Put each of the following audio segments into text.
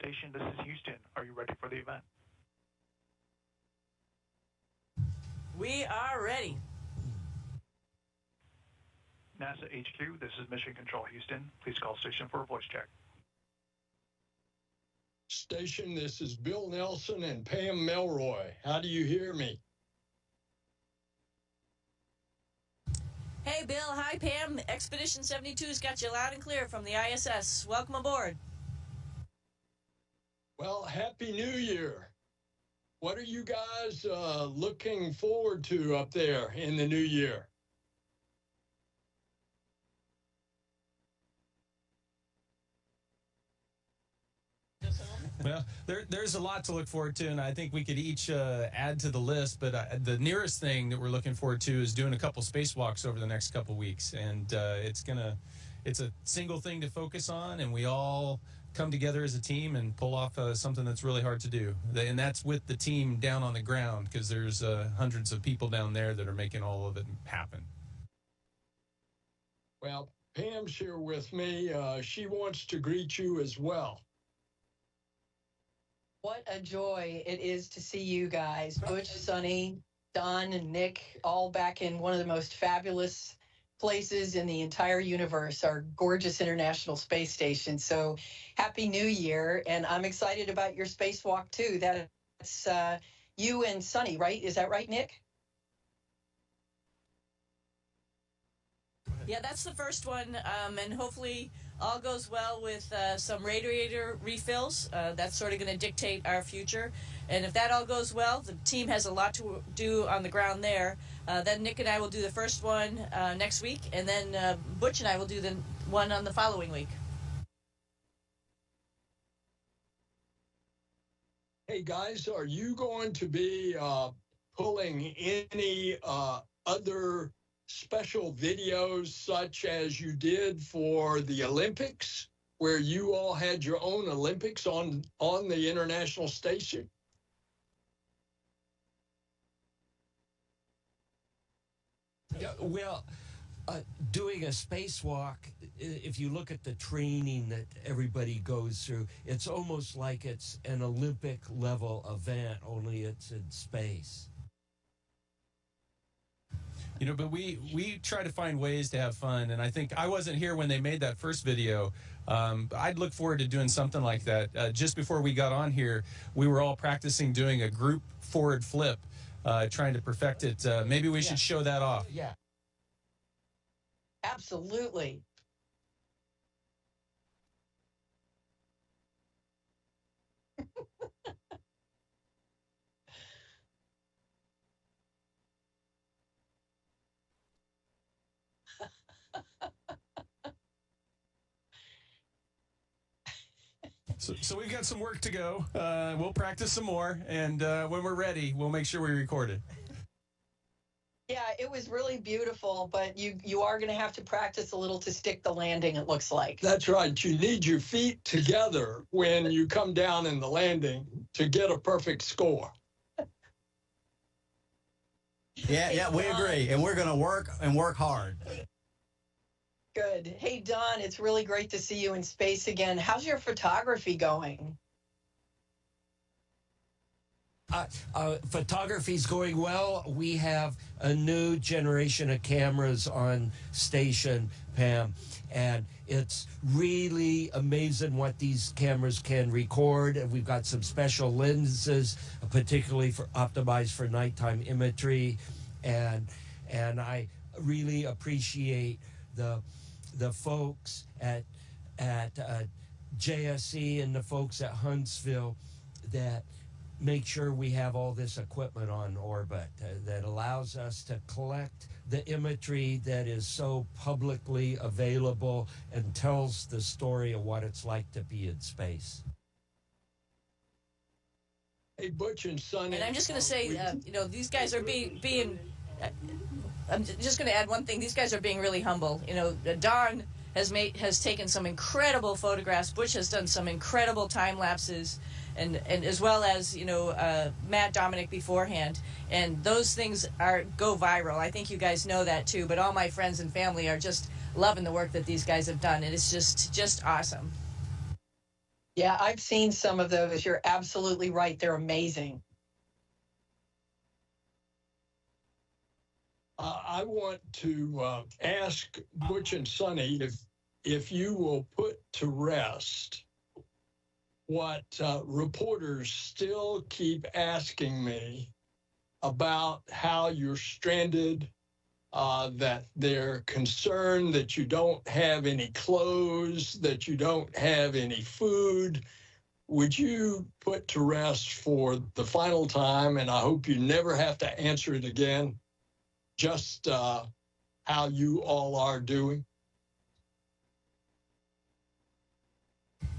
Station, this is Houston. Are you ready for the event? We are ready. NASA HQ, this is Mission Control Houston. Please call station for a voice check. Station, this is Bill Nelson and Pam Melroy. How do you hear me? Hey, Bill. Hi, Pam. Expedition 72's got you loud and clear from the ISS. Welcome aboard. Well, Happy New Year. What are you guys looking forward to up there in the new year? Well, there's a lot to look forward to, and I think we could each add to the list. But the nearest thing that we're looking forward to is doing a couple spacewalks over the next couple weeks, and it's a single thing to focus on, and we all come together as a team and pull off something that's really hard to do. And that's with the team down on the ground, because there's hundreds of people down there that are making all of it happen. Well, Pam's here with me. She wants to greet you as well. What a joy it is to see you guys, Butch, Suni, Don, and Nick, all back in one of the most fabulous places in the entire universe, our gorgeous International Space Station. So Happy New Year, and I'm excited about your spacewalk too. That's you and Suni, right? Is that right, Nick? Yeah, that's the first one, and hopefully all goes well with some radiator refills. That's sort of going to dictate our future. And if that all goes well, the team has a lot to do on the ground there. Then Nick and I will do the first one next week, and then Butch and I will do the one on the following week. Hey, guys, are you going to be pulling any other special videos such as you did for the Olympics, where you all had your own Olympics on the International Station? Yeah, well, doing a spacewalk, if you look at the training that everybody goes through, it's almost like it's an Olympic level event, only it's in space. You know, but we try to find ways to have fun, and I think I wasn't here when they made that first video. I'd look forward to doing something like that. Just before we got on here, we were all practicing doing a group forward flip, trying to perfect it. Maybe we should show that off. Yeah. Absolutely. So we've got some work to go. We'll practice some more, and when we're ready, we'll make sure we record it. Yeah, it was really beautiful, but you are going to have to practice a little to stick the landing, it looks like. That's right. You need your feet together when you come down in the landing to get a perfect score. Yeah, we agree, and we're going to work hard. Good. Hey, Don, it's really great to see you in space again. How's your photography going? Photography's going well. We have a new generation of cameras on station, Pam, and it's really amazing what these cameras can record. And we've got some special lenses, particularly for optimized for nighttime imagery, and I really appreciate the folks at JSC and the folks at Huntsville that make sure we have all this equipment on orbit that allows us to collect the imagery that is so publicly available and tells the story of what it's like to be in space. Hey, Butch and Suni. And I'm just going to say, these guys are being I'm just going to add one thing. These guys are being really humble. Don has taken some incredible photographs. Butch has done some incredible time lapses, and as well as Matt Dominic beforehand. And those things go viral. I think you guys know that too. But all my friends and family are just loving the work that these guys have done, and it's just awesome. Yeah, I've seen some of those. You're absolutely right. They're amazing. I want to ask Butch and Suni if you will put to rest what reporters still keep asking me about how you're stranded, that they're concerned that you don't have any clothes, that you don't have any food. Would you put to rest for the final time, and I hope you never have to answer it again, just how you all are doing?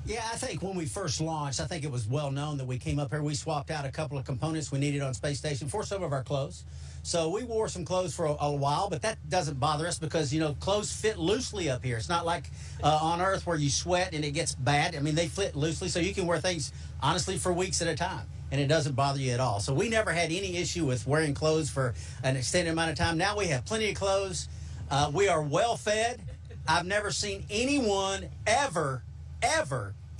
Yeah, I think when we first launched, I think it was well known that we came up here. We swapped out a couple of components we needed on Space Station for some of our clothes. So we wore some clothes for a while, but that doesn't bother us because, you know, clothes fit loosely up here. It's not like on Earth where you sweat and it gets bad. I mean, they fit loosely, so you can wear things, honestly, for weeks at a time, and it doesn't bother you at all. So we never had any issue with wearing clothes for an extended amount of time. Now we have plenty of clothes. We are well fed. I've never seen anyone ever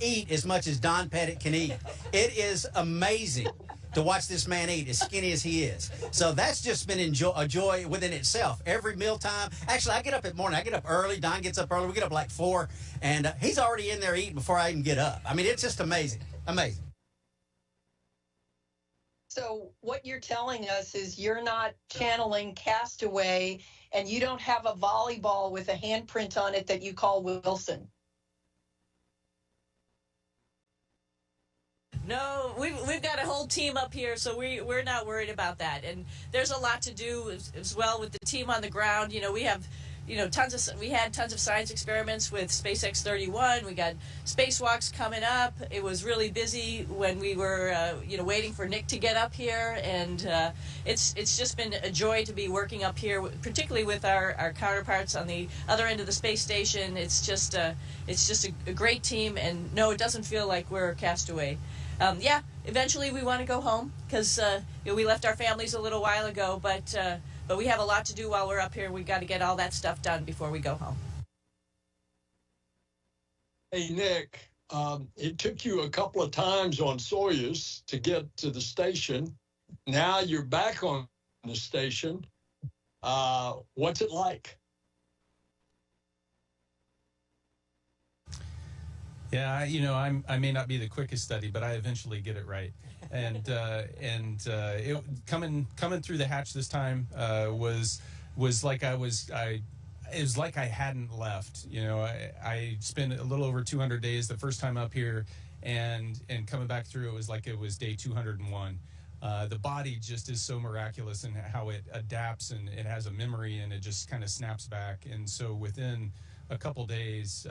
eat as much as Don Pettit can eat. It is amazing to watch this man eat, as skinny as he is. So that's just been a joy within itself. Every mealtime. Actually, I get up at morning. I get up early. Don gets up early. We get up like 4, and he's already in there eating before I even get up. I mean, it's just amazing. Amazing. So what you're telling us is you're not channeling Castaway, and you don't have a volleyball with a handprint on it that you call Wilson. No, we've got a whole team up here, so we're not worried about that. And there's a lot to do as well with the team on the ground. You know, we have, you know, we had tons of science experiments with SpaceX 31. We got spacewalks coming up. It was really busy when we were, waiting for Nick to get up here, and it's just been a joy to be working up here, particularly with our counterparts on the other end of the space station. It's just a great team, and no, it doesn't feel like we're a castaway. Eventually we want to go home because we left our families a little while ago, but we have a lot to do while we're up here. We got to get all that stuff done before we go home. Hey, Nick, it took you a couple of times on Soyuz to get to the station. Now you're back on the station. What's it like? Yeah, I may not be the quickest study, but I eventually get it right. And it coming through the hatch this time was like it was like I hadn't left. You know, I spent a little over 200 days the first time up here, and coming back through, it was like it was day 201. The body just is so miraculous in how it adapts, and it has a memory, and it just kind of snaps back. And so within a couple days,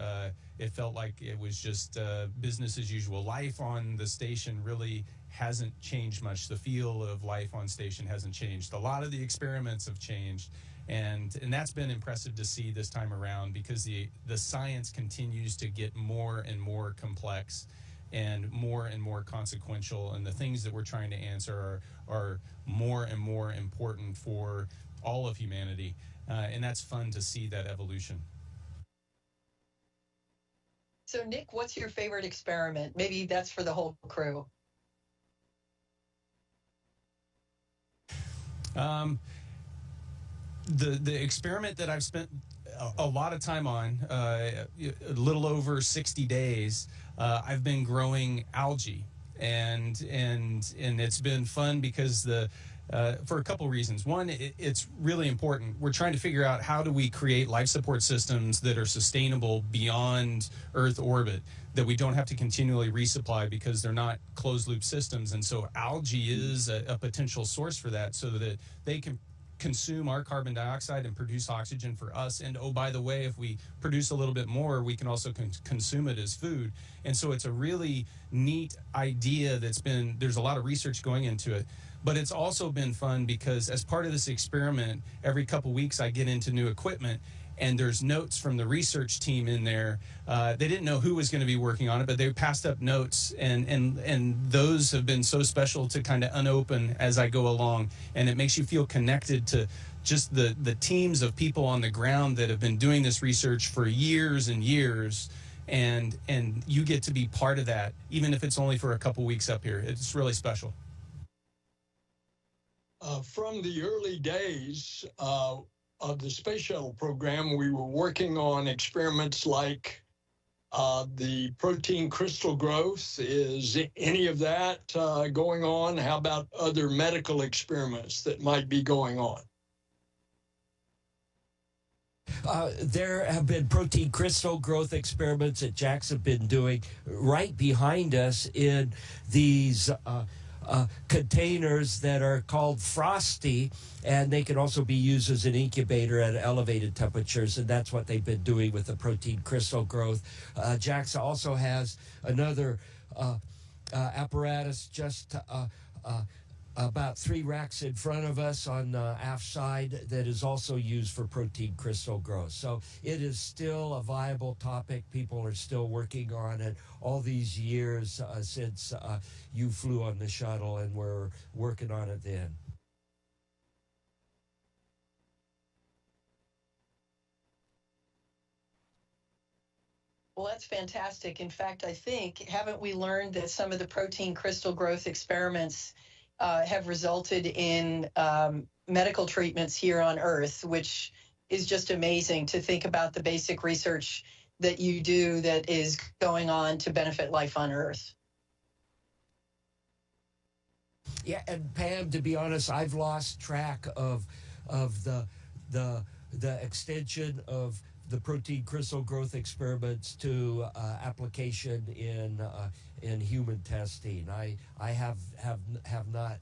it felt like it was just business as usual. Life on the station really hasn't changed much. The feel of life on station hasn't changed. A lot of the experiments have changed, and that's been impressive to see this time around, because the science continues to get more and more complex and more consequential, and the things that we're trying to answer are more and more important for all of humanity, and that's fun to see that evolution. So, Nick, what's your favorite experiment? Maybe that's for the whole crew. The experiment that I've spent a lot of time on, a little over 60 days, I've been growing algae, and it's been fun because for a couple reasons. One, it's really important. We're trying to figure out how do we create life support systems that are sustainable beyond Earth orbit, that we don't have to continually resupply because they're not closed loop systems. And so algae is a potential source for that, so that they can consume our carbon dioxide and produce oxygen for us. And oh, by the way, if we produce a little bit more, we can also consume it as food. And so it's a really neat idea there's a lot of research going into it. But it's also been fun because as part of this experiment, every couple weeks I get into new equipment, and there's notes from the research team in there. They didn't know who was going to be working on it, but they passed up notes, and those have been so special to kind of unopen as I go along, and it makes you feel connected to just the teams of people on the ground that have been doing this research for years and years. and you get to be part of that, even if it's only for a couple weeks up here. It's really special. From the early days of the space shuttle program, we were working on experiments like the protein crystal growth. Is any of that going on? How about other medical experiments that might be going on? There have been protein crystal growth experiments that JAX have been doing right behind us in these containers that are called Frosty, and they can also be used as an incubator at elevated temperatures, and that's what they've been doing with the protein crystal growth. JAXA also has another apparatus just about 3 racks in front of us on the aft side that is also used for protein crystal growth. So it is still a viable topic. People are still working on it all these years since you flew on the shuttle, and we're working on it then. Well, that's fantastic. In fact, I think, haven't we learned that some of the protein crystal growth experiments have resulted in medical treatments here on Earth, which is just amazing to think about the basic research that you do that is going on to benefit life on Earth. Yeah, and Pam, to be honest, I've lost track of the extension of the protein crystal growth experiments to application in human testing. I have not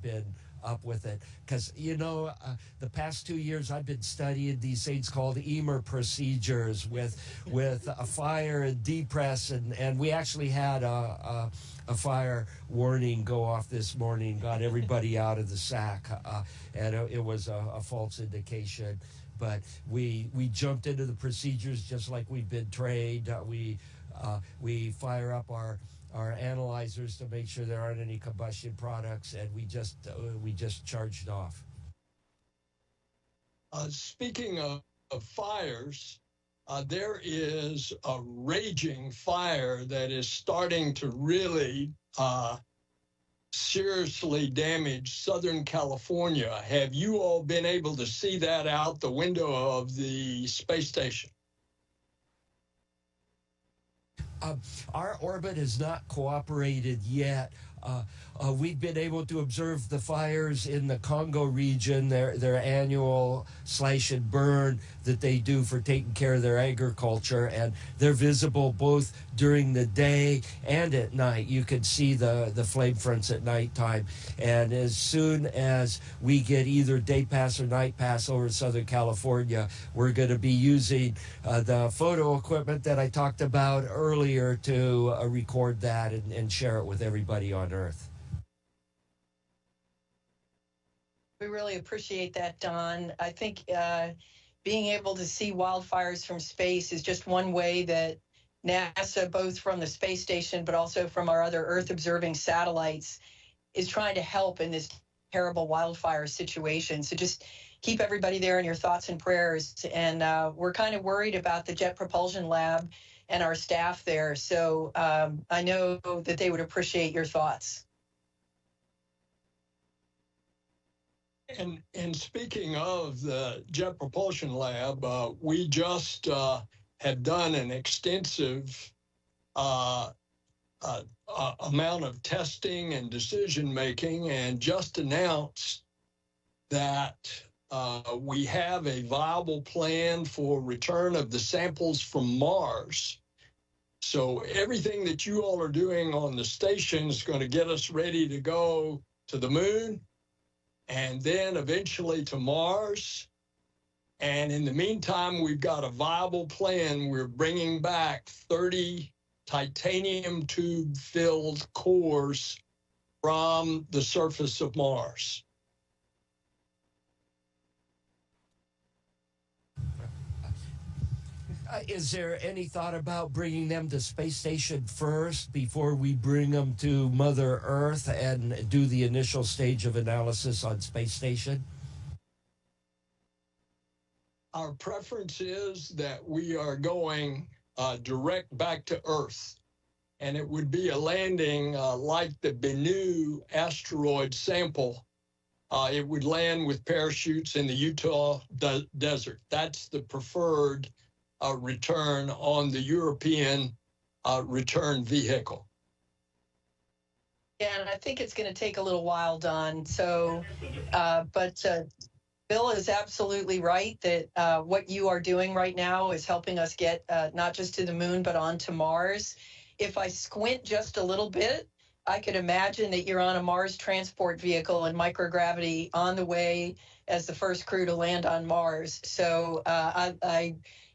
been up with it because the past 2 years I've been studying these things called EMER procedures with a fire and depress, and we actually had a fire warning go off this morning, got everybody out of the sack, and it was a false indication. But we jumped into the procedures just like we've been trained. We fire up our analyzers to make sure there aren't any combustion products, and we just charged off. Speaking of fires, there is a raging fire that is starting to really seriously damage Southern California. Have you all been able to see that out the window of the space station? Our orbit has not cooperated yet. We've been able to observe the fires in the Congo region, their annual slash and burn that they do for taking care of their agriculture, and they're visible both during the day and at night. You can see the flame fronts at nighttime, and as soon as we get either day pass or night pass over Southern California, we're going to be using the photo equipment that I talked about earlier to record that and share it with everybody on Earth. We really appreciate that, Don. I think being able to see wildfires from space is just one way that NASA, both from the space station but also from our other Earth-observing satellites, is trying to help in this terrible wildfire situation. So just keep everybody there in your thoughts and prayers. And we're kind of worried about the Jet Propulsion Lab and our staff there. So I know that they would appreciate your thoughts. And speaking of the Jet Propulsion Lab, we just have done an extensive amount of testing and decision-making, and just announced that we have a viable plan for return of the samples from Mars. So everything that you all are doing on the station is going to get us ready to go to the moon, and then eventually to Mars. And in the meantime, we've got a viable plan. We're bringing back 30 titanium tube-filled cores from the surface of Mars. Is there any thought about bringing them to space station first before we bring them to Mother Earth and do the initial stage of analysis on space station? Our preference is that we are going direct back to Earth. And it would be a landing like the Bennu asteroid sample. It would land with parachutes in the Utah desert. That's the preferred return on the European return vehicle. Yeah, and I think it's going to take a little while, Don. So, but Bill is absolutely right that what you are doing right now is helping us get not just to the moon, but onto Mars. If I squint just a little bit, I could imagine that you're on a Mars transport vehicle in microgravity on the way as the first crew to land on Mars. So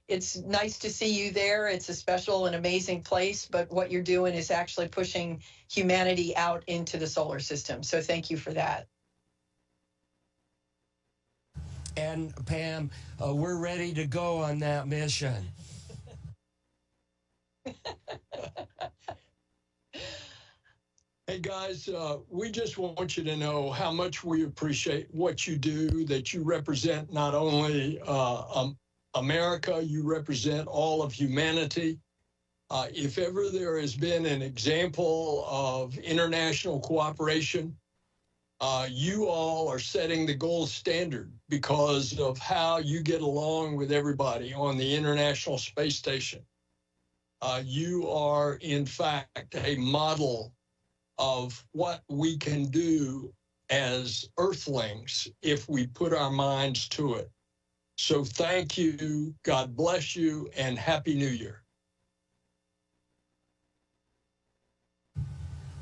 it's nice to see you there. It's a special and amazing place, but what you're doing is actually pushing humanity out into the solar system. So thank you for that. And Pam, we're ready to go on that mission. Hey guys, we just want you to know how much we appreciate what you do, that you represent not only America, you represent all of humanity. If ever there has been an example of international cooperation, you all are setting the gold standard because of how you get along with everybody on the International Space Station. You are, in fact, a model of what we can do as Earthlings if we put our minds to it. So thank you, God bless you, and Happy New Year.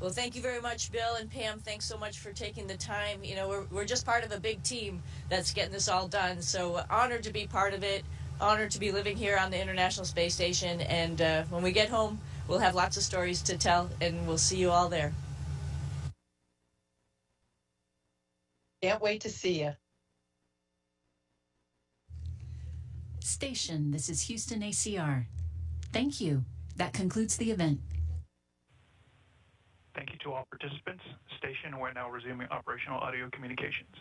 Well, thank you very much, Bill and Pam. Thanks so much for taking the time. You know, we're just part of a big team that's getting this all done. So honored to be part of it, honored to be living here on the International Space Station. And when we get home, we'll have lots of stories to tell, and we'll see you all there. Can't wait to see you. Station, this is Houston ACR. Thank you. That concludes the event. Thank you to all participants. Station, we're now resuming operational audio communications.